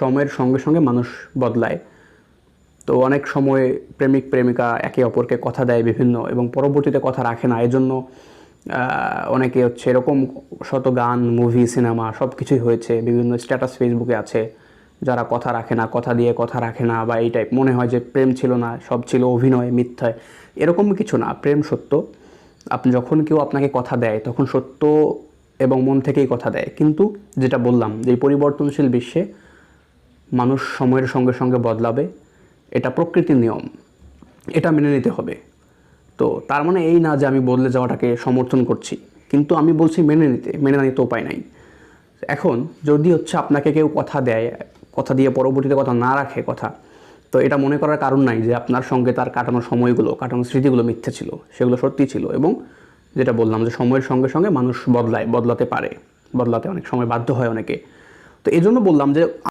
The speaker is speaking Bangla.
সময়ের সঙ্গে সঙ্গে মানুষ বদলায়। তো অনেক সময় প্রেমিক প্রেমিকা একে অপরকে কথা দেয় বিভিন্ন, এবং পরবর্তীতে কথা রাখে না। এজন্য অনেকে হচ্ছে এরকম শত গান, মুভি, সিনেমা সব কিছুই হয়েছে, বিভিন্ন স্ট্যাটাস ফেসবুকে আছে, যারা কথা রাখে না, কথা দিয়ে কথা রাখে না, বা এই টাইপ মনে হয় যে প্রেম ছিল না, সব ছিল অভিনয়, মিথ্যায়। এরকম কিছু না, প্রেম সত্য। আপনি যখন কেউ আপনাকে কথা দেয় তখন সত্য এবং মন থেকেই কথা দেয়। কিন্তু যেটা বললাম যে এই পরিবর্তনশীল বিশ্বে মানুষ সময়ের সঙ্গে সঙ্গে বদলাবে, এটা প্রকৃতির নিয়ম, এটা মেনে নিতে হবে। তো তার মানে এই না যে আমি বদলে যাওয়াটাকে সমর্থন করছি, কিন্তু আমি বলছি মেনে নিতে উপায় নাই। এখন যদি হচ্ছে আপনাকে কেউ কথা দেয়, কথা দিয়ে পরবর্তীতে কথা না রাখে কথা, তো এটা মনে করার কারণ নাই যে আপনার সঙ্গে তার কাটানোর সময়গুলো, কাটানোর স্মৃতিগুলো মিথ্যে ছিল, সেগুলো সত্যি ছিল। এবং যেটা বললাম যে সময়ের সঙ্গে সঙ্গে মানুষ বদলাতে পারে, বদলাতে অনেক সময় বাধ্য হয় অনেকে। তো এই জন্য বললাম যে